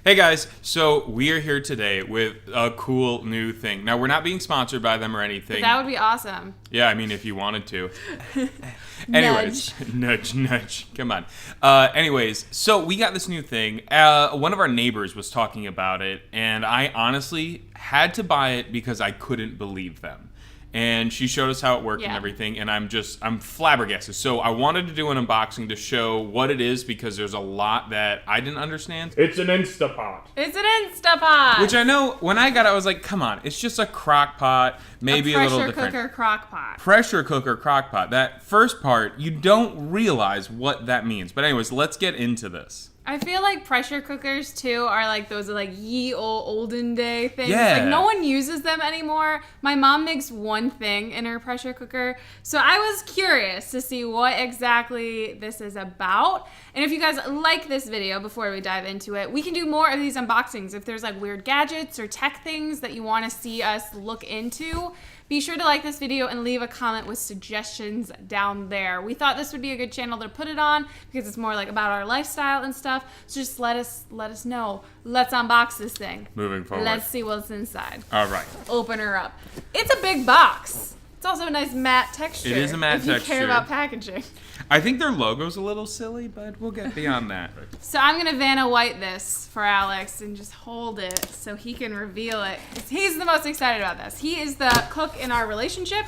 Hey guys, so we are here today with a cool new thing. Now, we're not being sponsored by them or anything. But that would be awesome. Yeah, I mean, if you wanted to. Nudge. Nudge. Come on. Anyways, so we got this new thing. One of our neighbors was talking about it, and I honestly had to buy it because I couldn't believe them. And she showed us how it worked and everything, and I'm flabbergasted. So I wanted to do an unboxing to show what it is because there's a lot that I didn't understand. It's an Instapot. It's an Instapot. Which I know, when I got it, I was like, come on, it's just a crock pot, maybe a little different. Pressure cooker crock pot. Pressure cooker crock pot. That first part, you don't realize what that means. But anyways, let's get into this. I feel like pressure cookers too are like those like ye olden day things. Yeah. Like no one uses them anymore. My mom makes one thing in her pressure cooker. So I was curious to see what exactly this is about. And if you guys like this video before we dive into it, we can do more of these unboxings. If there's like weird gadgets or tech things that you want to see us look into, be sure to like this video and leave a comment with suggestions down there. We thought this would be a good channel to put it on because it's more like about our lifestyle and stuff. So just let us know. Let's unbox this thing. Moving forward. Let's see what's inside. All right. Open her up. It's a big box. It's also a nice matte texture. It is a matte texture. If you care about packaging. I think their logo's a little silly, but we'll get beyond that. So I'm going to Vanna White this for Alex and just hold it so he can reveal it. He's the most excited about this. He is the cook in our relationship.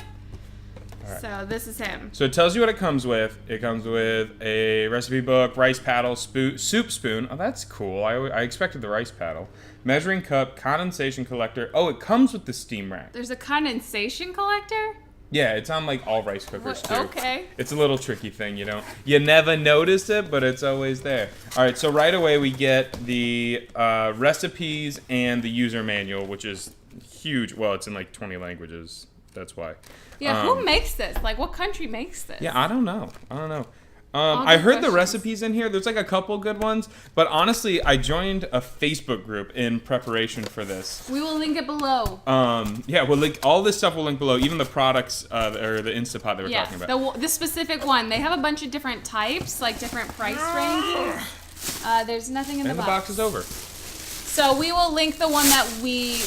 Right. So this is him. So it tells you what it comes with. It comes with a recipe book, rice paddle, soup spoon. Oh, that's cool. I expected the rice paddle. Measuring cup, condensation collector. Oh, it comes with the steam rack. There's a condensation collector? Yeah, it's on like all rice cookers too. Okay. It's a little tricky thing, you never noticed it, but it's always there. All right, so right away we get the recipes and the user manual, which is huge. Well, it's in like 20 languages. That's why. Yeah, who makes this? Like, what country makes this? Yeah, I don't know. I heard the recipes in here. There's like a couple good ones, but honestly, I joined a Facebook group in preparation for this. We will link it below. Yeah, we'll link all this stuff. We'll link below, even the products or the Instapot that we're talking about. The specific one. They have a bunch of different types, like different price ranges. There's nothing in the box. And the box is over. So we will link the one that we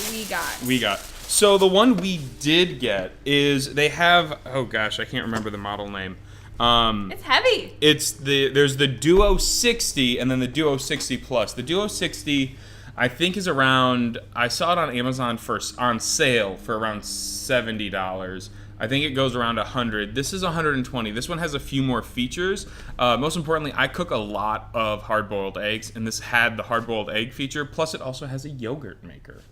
got. So the one we did get is they have. Oh gosh, I can't remember the model name. It's heavy. There's the Duo 60 and then the Duo 60 Plus. The Duo 60 I think is around, I saw it on Amazon on sale for around $70. I think it goes around $100. This is $120. This one has a few more features. Most importantly, I cook a lot of hard-boiled eggs, and this had the hard-boiled egg feature. Plus, it also has a yogurt maker,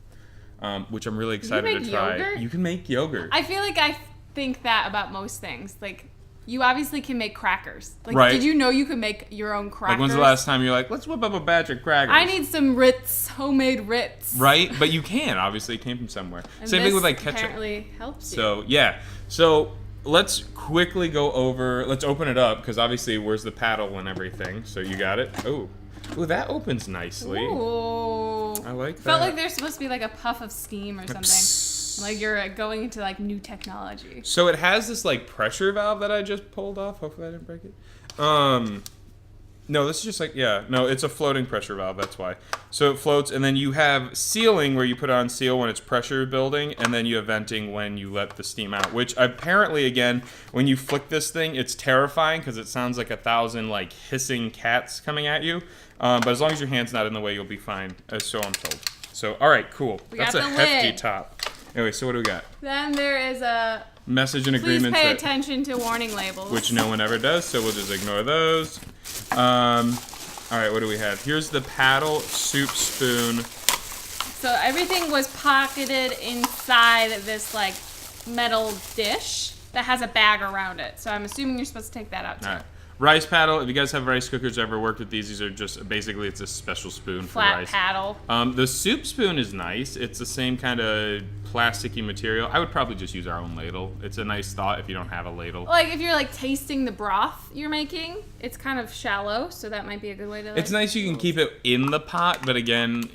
which I'm really excited to try. Yogurt? You can make yogurt. I feel like I think that about most things. Like, you obviously can make crackers. Like, right. Did you know you could make your own crackers? Like, when's the last time you're like, let's whip up a batch of crackers? I need some Ritz, homemade Ritz. Right? But you can. Obviously, it came from somewhere. And same thing with, like, ketchup. Apparently helps you. So, yeah. So, let's quickly go over, let's open it up, because obviously, where's the paddle and everything? So, you got it? Oh, that opens nicely. Ooh. I like that. Felt like there's supposed to be like a puff of steam or something. Psst. Like you're going into like new technology. So it has this like pressure valve that I just pulled off. Hopefully I didn't break it. No, this is just like, no, it's a floating pressure valve. That's why. So it floats, and then you have sealing where you put on seal when it's pressure building, and then you have venting when you let the steam out, which apparently, again, when you flick this thing, it's terrifying because it sounds like 1,000 like hissing cats coming at you. But as long as your hand's not in the way, you'll be fine, so I'm told. So, all right, cool. That's a hefty top. Anyway, so what do we got? Then there is a message and agreements. Please pay attention to warning labels. Which no one ever does, so we'll just ignore those. All right, what do we have? Here's the paddle, soup spoon. So everything was pocketed inside this like metal dish that has a bag around it. So I'm assuming you're supposed to take that out too. All right. Rice paddle. If you guys have rice cookers, ever worked with these are just basically it's a special spoon for rice. Flat paddle. The soup spoon is nice. It's the same kind of plasticky material. I would probably just use our own ladle. It's a nice thought if you don't have a ladle. Like if you're like tasting the broth you're making, it's kind of shallow, so that might be a good way to. Like, it's nice you can keep it in the pot, but again,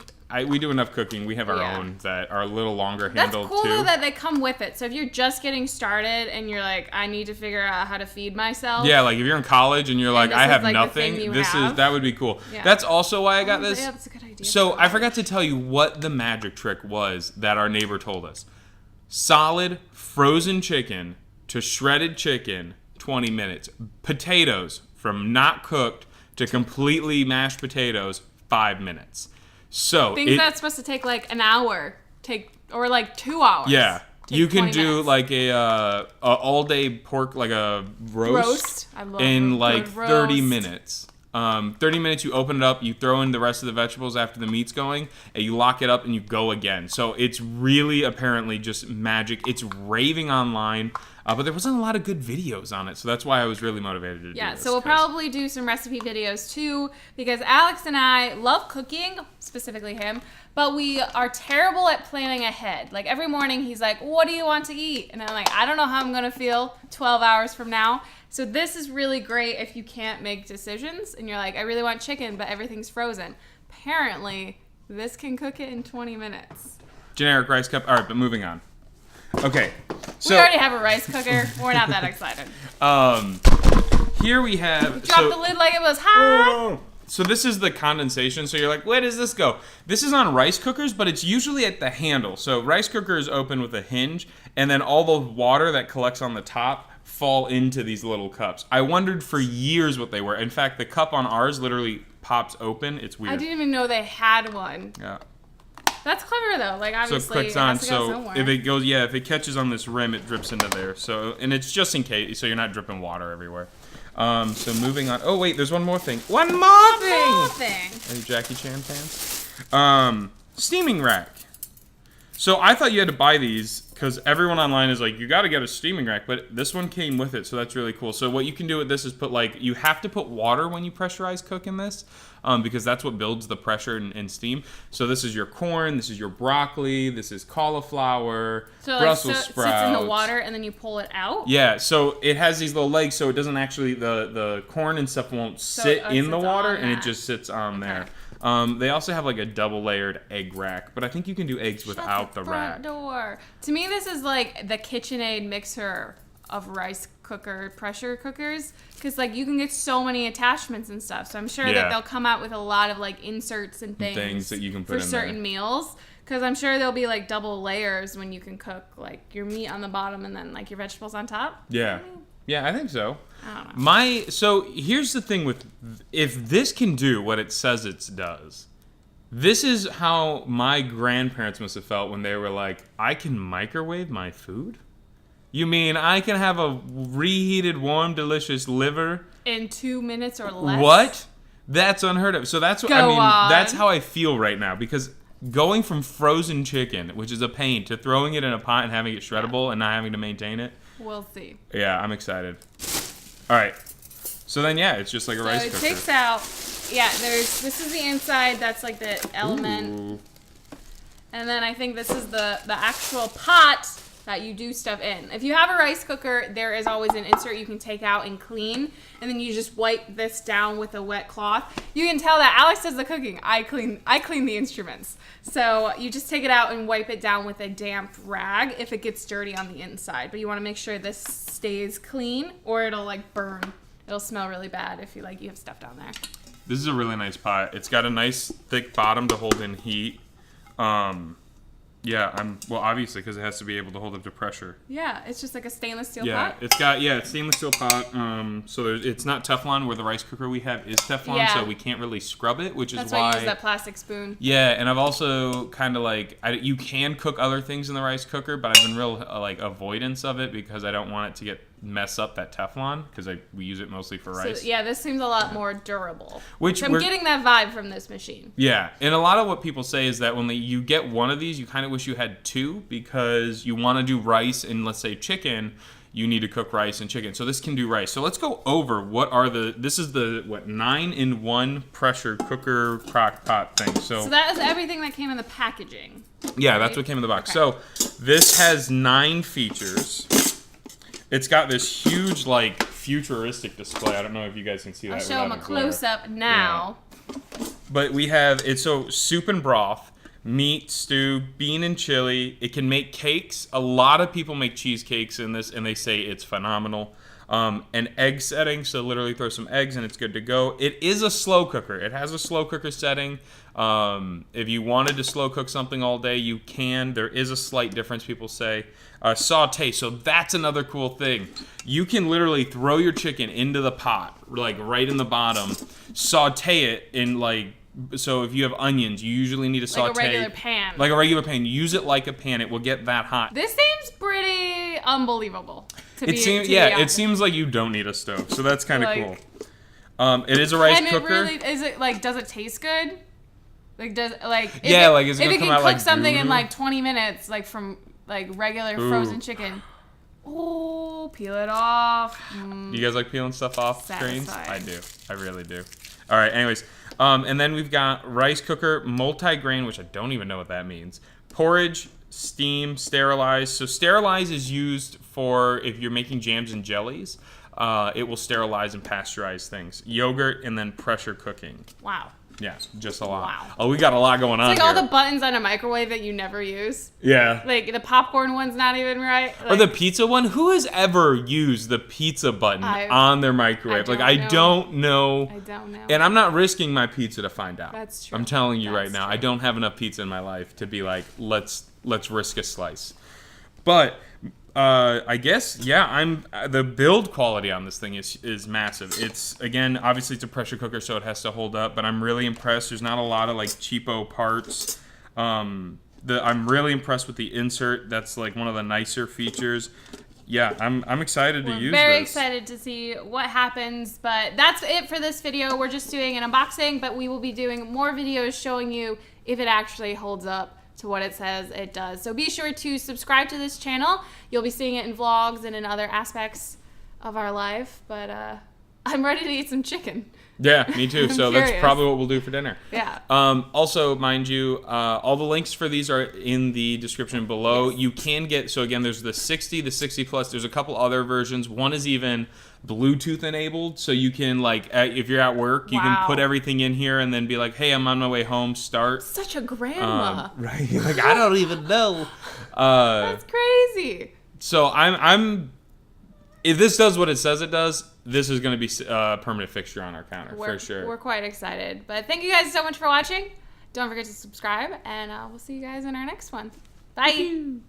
we do enough cooking. We have our Yeah. own that are a little longer That's handled cool too. though that they come with it. So if you're just getting started and you're like, I need to figure out how to feed myself. Yeah, like if you're in college and you're like, this I is, have like, the nothing. thing you This is have. that would be cool. Yeah. That's also why I got this. Yeah, that's a good idea. So I forgot to tell you what the magic trick was that our neighbor told us. Solid frozen chicken to shredded chicken, 20 minutes. Potatoes from not cooked to completely mashed potatoes, 5 minutes. So Things that's supposed to take like an hour, or like 2 hours. yeah. Take You can 20 do minutes. like a all day pork, like a roast I love in a like good 30 roast. minutes. 30 minutes, you open it up, you throw in the rest of the vegetables after the meat's going, and you lock it up and you go again. So it's really apparently just magic. It's raving online, but there wasn't a lot of good videos on it, so that's why I was really motivated to do Yeah, this. so we'll 'cause- probably do some recipe videos too, because Alex and I love cooking, specifically him, but we are terrible at planning ahead. Like every morning he's like, what do you want to eat? And I'm like, I don't know how I'm going to feel 12 hours from now. So this is really great if you can't make decisions and you're like, I really want chicken, but everything's frozen. Apparently, this can cook it in 20 minutes. Generic rice cup. All right, but moving on. Okay, so We already have a rice cooker. We're not that excited. here we have. Drop the lid like it was hot. So this is the condensation. So you're like, where does this go? This is on rice cookers, but it's usually at the handle. So rice cooker is open with a hinge, and then all the water that collects on the top fall into these little cups. I wondered for years what they were. In fact, the cup on ours literally pops open. It's weird. I didn't even know they had one. Yeah. That's clever though. Like So it obviously, clicks it on. has to go So somewhere. if it goes, if it catches on this rim, it drips into there. So, and it's just in case, so you're not dripping water everywhere. So moving on. Oh wait, there's one more thing. One more thing. Are you Jackie Chan fans? Steaming rack. So I thought you had to buy these because everyone online is like, you got to get a steaming rack, but this one came with it, so that's really cool. So what you can do with this is put you have to put water when you pressurize cook in this, because that's what builds the pressure and steam. So this is your corn, this is your broccoli, this is cauliflower, So Brussels it sprouts. sits in the water and then you pull it out. Yeah, so it has these little legs, so it doesn't actually the corn and stuff won't sit it in the sits water, on and it that. just sits on there. Okay. They also have like a double layered egg rack, but I think you can do eggs without the front rack. door. To me, this is like the KitchenAid mixer of rice cooker pressure cookers, because like you can get so many attachments and stuff. So I'm sure Yeah. that they'll come out with a lot of like inserts and things that you can put for in certain there. meals. Because I'm sure there'll be like double layers when you can cook like your meat on the bottom and then like your vegetables on top. Yeah. Yeah, I think so. I don't know. So here's the thing with, if this can do what it says it does, this is how my grandparents must have felt when they were like, I can microwave my food? You mean I can have a reheated, warm, delicious liver? In 2 minutes or less. What? That's unheard of. So that's what Go on. that's how I feel right now, because going from frozen chicken, which is a pain, to throwing it in a pot and having it shreddable and not having to maintain it. We'll see. Yeah, I'm excited. All right. So then, yeah, it's just like a rice So it cooker. takes out, this is the inside, that's like the element. Ooh. And then I think this is the actual pot that you do stuff in. If you have a rice cooker, there is always an insert you can take out and clean. And then you just wipe this down with a wet cloth. You can tell that Alex does the cooking. I clean the instruments. So you just take it out and wipe it down with a damp rag if it gets dirty on the inside. But you want to make sure this stays clean or it'll like burn. It'll smell really bad if you have stuff down there. This is a really nice pot. It's got a nice thick bottom to hold in heat. Obviously because it has to be able to hold up to pressure. Yeah, it's just like a stainless steel Yeah, pot. it's stainless steel pot. It's not Teflon, where the rice cooker we have is Teflon, Yeah. so we can't really scrub it, which That's is why why. I use that plastic spoon. Yeah, and I've also kind of you can cook other things in the rice cooker, but I've been real avoidance of it because I don't want it to mess up that Teflon, because we use it mostly for rice. So, yeah, this seems a lot more durable. Which I'm getting that vibe from this machine. Yeah, and a lot of what people say is that when you get one of these, you kind of wish you had two, because you want to do rice and, let's say, chicken, you need to cook rice and chicken. So this can do rice. So let's go over this is the 9-in-1 pressure cooker crock pot thing. So that is everything that came in the packaging. yeah, that's what came in the box. Okay. So this has 9 features. It's got this huge, futuristic display. I don't know if you guys can see that. I'll show them a without the glare. close-up now. But we have, it's soup and broth. meat, stew, bean and chili. It can make cakes. A lot of people make cheesecakes in this, and they say it's phenomenal. An egg setting, so literally throw some eggs and it's good to go. It is a slow cooker. It has a slow cooker setting. If you wanted to slow cook something all day, you can. There is a slight difference, people say. Saute, so that's another cool thing. You can literally throw your chicken into the pot, like right in the bottom, saute it in like, so if you have onions, you usually need to saute. Like a regular pan. Like a regular pan. Use it like a pan. It will get that hot. This seems pretty unbelievable. It seems like you don't need a stove, so that's kind of cool. It is a rice cooker. Does it taste good? Like, is it gonna come out like cook something in like 20 minutes, like from like regular frozen chicken. Oh, peel it off. You guys like peeling stuff off Satisfying. screens? I do. I really do. All right. Anyways, and then we've got rice cooker, multi-grain, which I don't even know what that means. Porridge, steam, sterilize. So sterilize is used for if you're making jams and jellies. It will sterilize and pasteurize things. Yogurt, and then pressure cooking. Wow. Yeah, just a lot. Wow. Oh, we got a lot going on It's here. like all the buttons on a microwave that you never use. Yeah. Like the popcorn one's not even right. Like, or the pizza one. Who has ever used the pizza button on their microwave? I don't know. I don't know. And I'm not risking my pizza to find out. That's true. I'm telling you right now. True. I don't have enough pizza in my life to be like, let's risk a slice. But I guess, the build quality on this thing is massive. It's, again, obviously it's a pressure cooker, so it has to hold up, but I'm really impressed. There's not a lot of like cheapo parts. I'm really impressed with the insert. That's like one of the nicer features. Yeah, I'm excited to use this. Very excited to see what happens, but that's it for this video. We're just doing an unboxing, but we will be doing more videos showing you if it actually holds up to what it says it does. So be sure to subscribe to this channel. You'll be seeing it in vlogs and in other aspects of our life, but I'm ready to eat some chicken. Yeah, me too. So that's probably what we'll do for dinner. Yeah. Also, mind you, all the links for these are in the description below. Yes. You can get, so again, there's the 60, the 60 Plus. There's a couple other versions. One is even Bluetooth enabled, so you can, like, if you're at work, you can put everything in here and then be like, hey, I'm on my way home, start. Such a grandma. Right? Like, I don't even know. That's crazy. So if this does what it says it does, this is going to be a permanent fixture on our counter, for sure. We're quite excited. But thank you guys so much for watching. Don't forget to subscribe, and we'll see you guys in our next one. Bye.